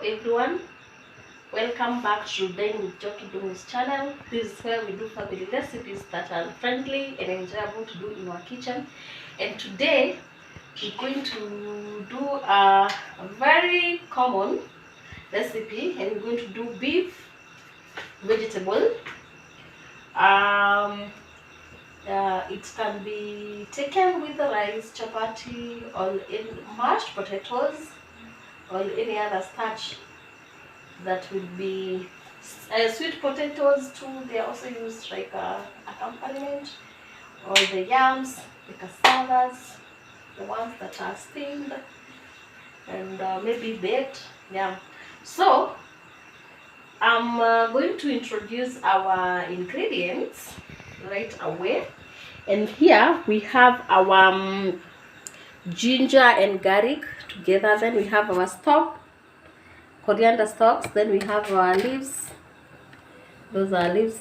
everyone, welcome back to Dine with Jockey Doing's channel. This is where we do family recipes that are friendly and enjoyable to do in our kitchen. And today we're going to do a very common recipe, and we're going to do beef vegetable. It can be taken with the rice, chapati, or in mashed potatoes, or any other starch that will be sweet potatoes too. They are also used like accompaniment, or the yams, the cassavas, the ones that are steamed, and maybe baked. Yeah. So I'm going to introduce our ingredients right away. And here we have our ginger and garlic together. Then we have our stock, coriander stalks. Then we have our leaves. Those are leaves,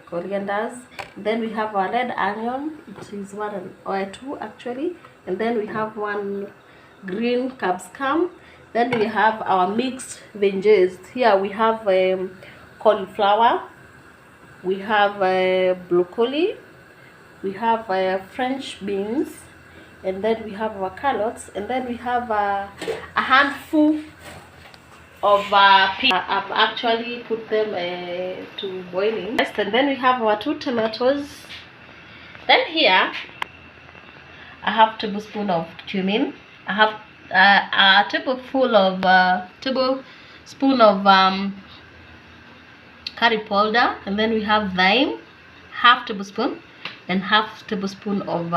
corianders. Then we have our red onion. It is one or two actually. And then we have one green capsicum. Then we have our mixed veggies. Here we have cauliflower. We have broccoli. We have French beans. And then we have our carrots. And then we have a handful of peas. I've actually put them to boiling. And then we have our 2 tomatoes. Then here I have tablespoon of cumin. I have a tablespoon of curry powder. And then we have thyme, half tablespoon, and half tablespoon of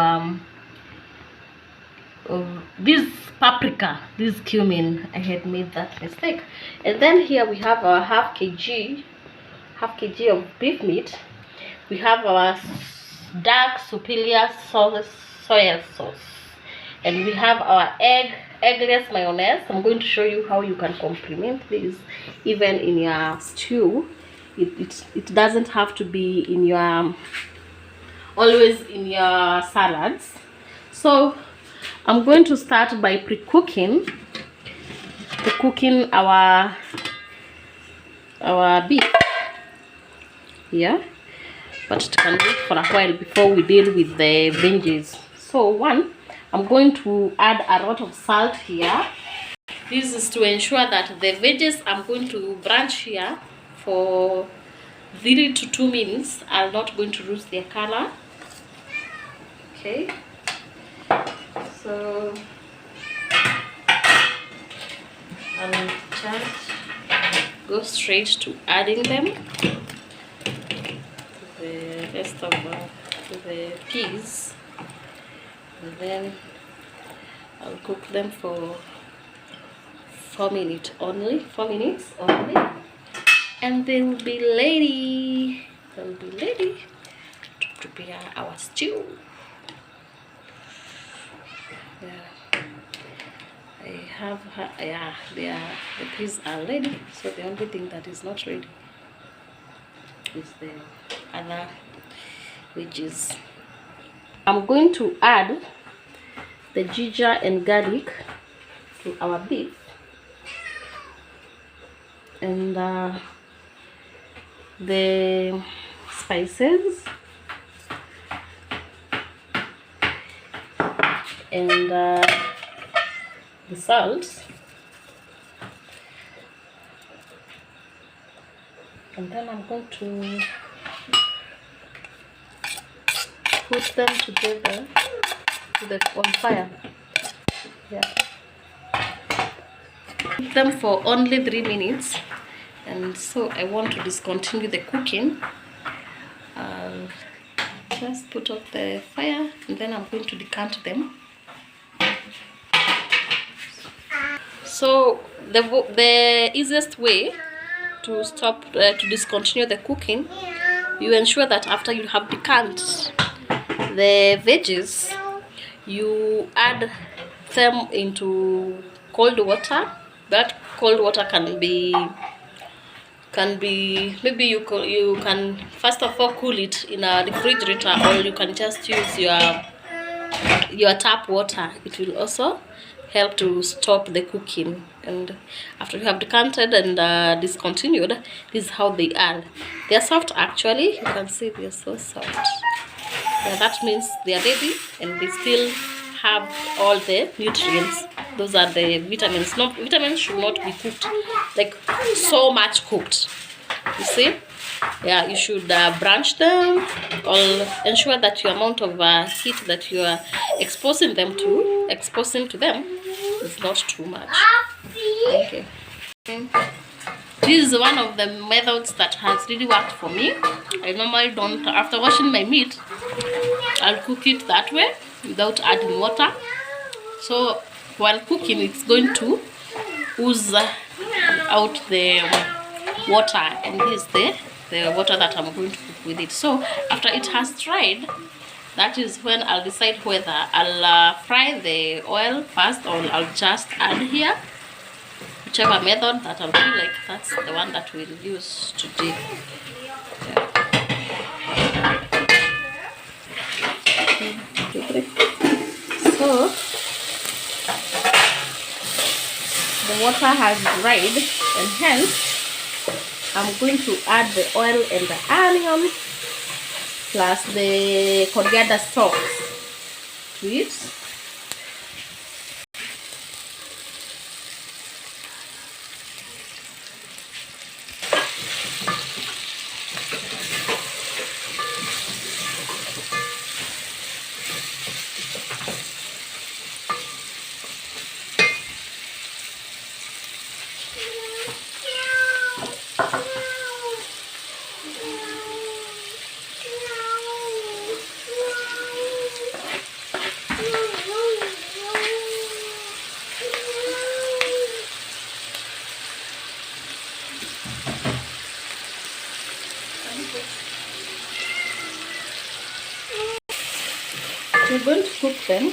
this paprika, this cumin. I had made that mistake. And then here we have our half kg of beef meat. We have our dark superior soya sauce, and we have our eggless mayonnaise. I'm going to show you how you can complement this even in your stew. It doesn't have to be in your always in your salads. So I'm going to start by cooking our beef. Yeah, but it can wait for a while before we deal with the veggies. So I'm going to add a lot of salt here. This is to ensure that the veggies I'm going to blanch here for 3 to 2 minutes are not going to lose their color. Okay, so I'll just go straight to adding them to the rest of the peas, and then I'll cook them for 4 minutes only, and they will be ready. They'll be ready to prepare our stew. Yeah, I have the peas are ready. So the only thing that is not ready is the other veggies. I'm going to add the ginger and garlic to our beef, and the spices, and the salt, and then I'm going to put them together on fire. Yeah, keep them for only 3 minutes, and so I want to discontinue the cooking. I'll just put off the fire, and then I'm going to decant them. So the easiest way to discontinue the cooking, you ensure that after you have decanted the veggies, you add them into cold water. That cold water can be maybe you can first of all cool it in a refrigerator, or you can just use your tap water. It will also help to stop the cooking. And after you have decanted and discontinued, this is how they are. They are soft actually. You can see they are so soft. Yeah, that means they are ready and they still have all the nutrients. Those are the vitamins. No, vitamins should not be cooked like so much cooked. You see? Yeah, you should branch them or ensure that your amount of heat that you are exposing to them is not too much. Okay. This is one of the methods that has really worked for me. I normally don't, after washing my meat, I'll cook it that way without adding water. So while cooking, it's going to ooze out the water, and this is the water that I'm going to cook with it. So after it has dried, that is when I'll decide whether I'll fry the oil first or I'll just add here. Whichever method that I'll feel like, that's the one that we'll use today. Yeah. So the water has dried, and hence I'm going to add the oil and the onion plus the coriander stalks to it. We're going to cook them.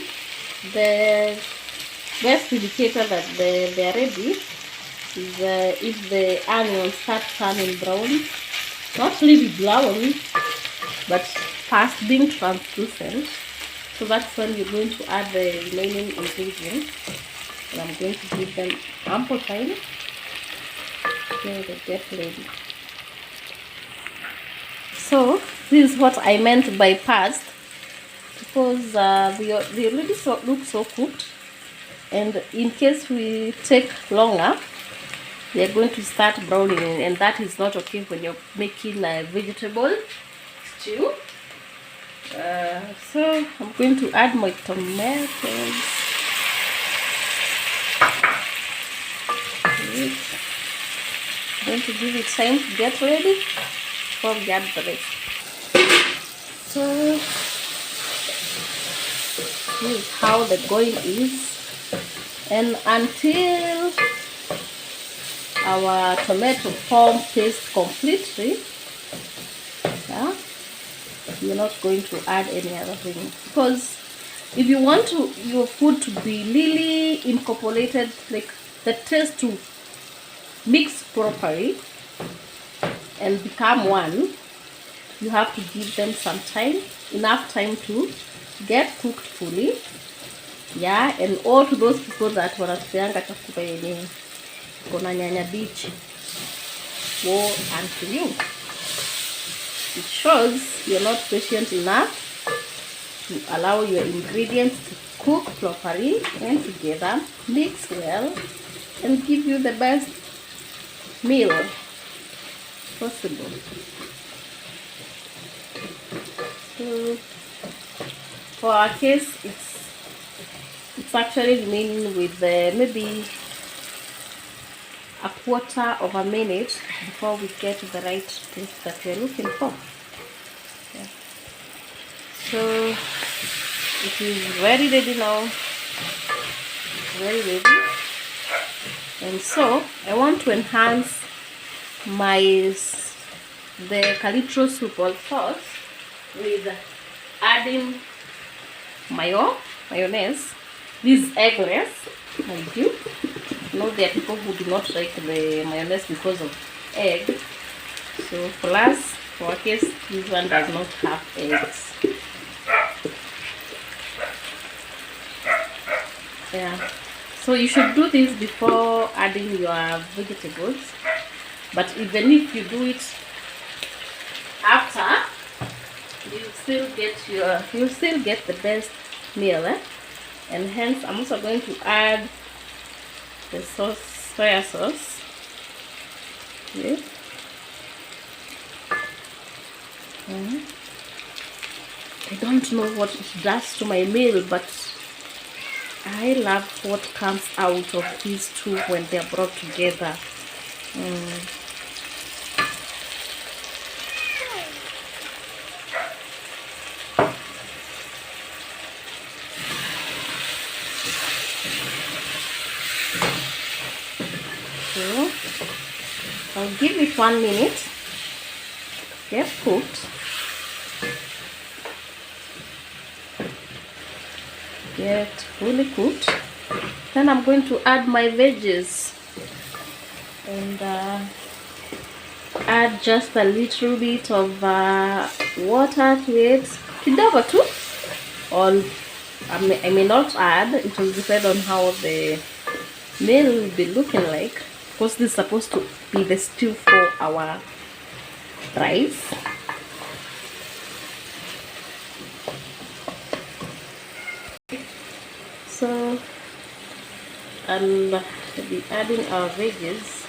The best indicator that they are ready is if the onions start turning brown, not really brown, but past being translucent. So that's when you're going to add the remaining ingredients, and I'm going to give them ample time till they get ready. So this is what I meant by past, because they already look so cooked, and in case we take longer, they are going to start browning, and that is not okay when you're making a vegetable stew. So I'm going to add my tomatoes. I'm going to give it time to get ready before we add the rest. So this is how the going is, and until our tomato form paste completely, yeah, you're not going to add any other thing, because if you want your food to be really incorporated, like the taste to mix properly and become one, you have to give them some time, enough time to get cooked fully. Yeah, and all to those people that wanatupeanga chakula yenye kuna nyanya bichi, woe unto you. It shows you're not patient enough to allow your ingredients to cook properly and together, mix well, and give you the best meal possible. So for our case, it's actually remaining with maybe a quarter of a minute before we get to the right taste that we're looking for. Yeah. So it is very ready now. Very ready. And so I want to enhance the calitro soup or sauce with adding mayonnaise. This is eggless, I do. Know there are people who do not like the mayonnaise because of egg. So for us, for our case, this one does not have eggs. Yeah. So you should do this before adding your vegetables, but even if you do it after, you'll still get the best meal, and hence I'm also going to add the soya sauce. Okay. I don't know what it does to my meal, but I love what comes out of these two when they're brought together. So I'll give it 1 minute. Get cooked. Get fully cooked. Then I'm going to add my veggies and add just a little bit of water to it. Kidogo tu. Or I may not add. It will depend on how the meal will be looking like. Because this is supposed to be the stew for our rice. So I'll be adding our veggies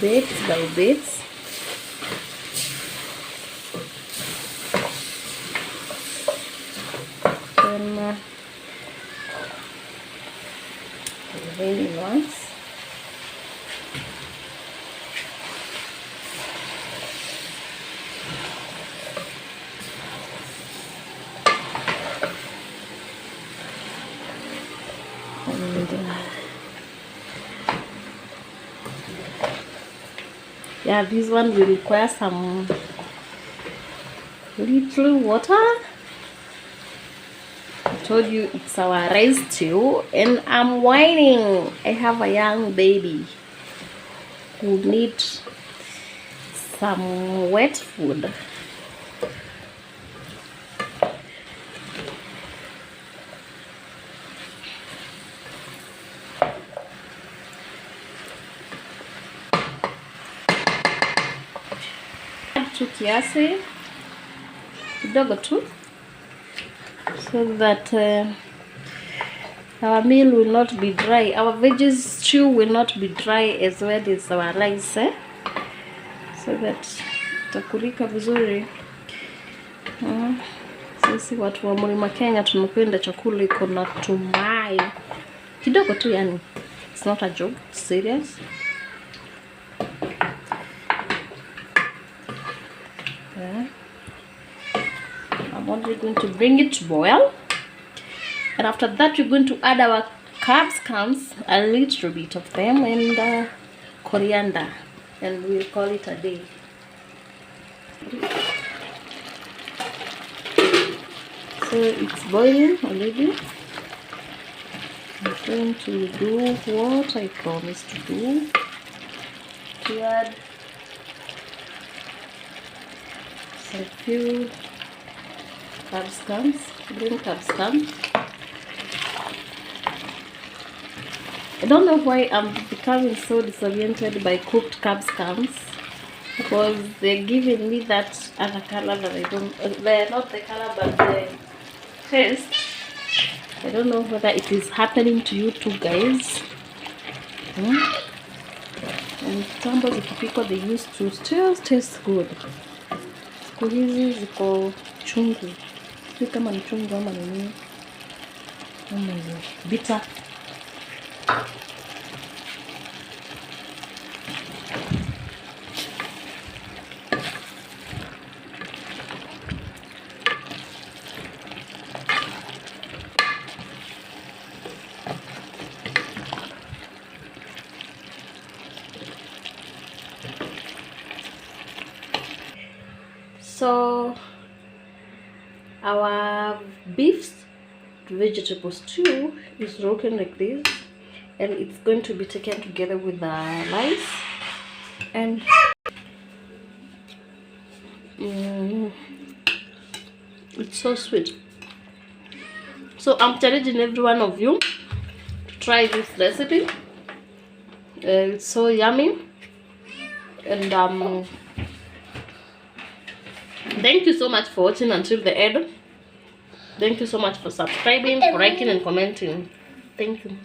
bits by bits. Then the remaining ones. And yeah, this one will require some little water. I told you it's our rice stew, and I'm whining. I have a young baby who needs some wet food. Tu kiasi kidogo tu, so that our meal will not be dry. Our veggies stew will not be dry as well as our rice, so that itakulika vizuri. Sisi watu wa Mlima Kenya tunapenda chakula iko na tumai kidogo tu, yani it's not a joke, it's serious. I'm only going to bring it to boil, and after that we're going to add our capsicums, a little bit of them, and coriander, and we'll call it a day. So it's boiling already. I'm going to do what I promised to do, to add a few capsicums, green capsicum. I don't know why I'm becoming so disoriented by cooked capsicums, because they're giving me that other color that I don't, they're not the color but the taste. I don't know whether it is happening to you too, guys. And tambo zikipikwa, they used to still taste good. Siku hizi ziko chungu. Si kama ni chungu ama ni nini. Bitter. So our beef vegetable stew is looking like this, and it's going to be taken together with the rice, and it's so sweet. So I'm challenging every one of you to try this recipe. It's so yummy. And thank you so much for watching until the end. Thank you so much for subscribing, for liking and commenting. Thank you.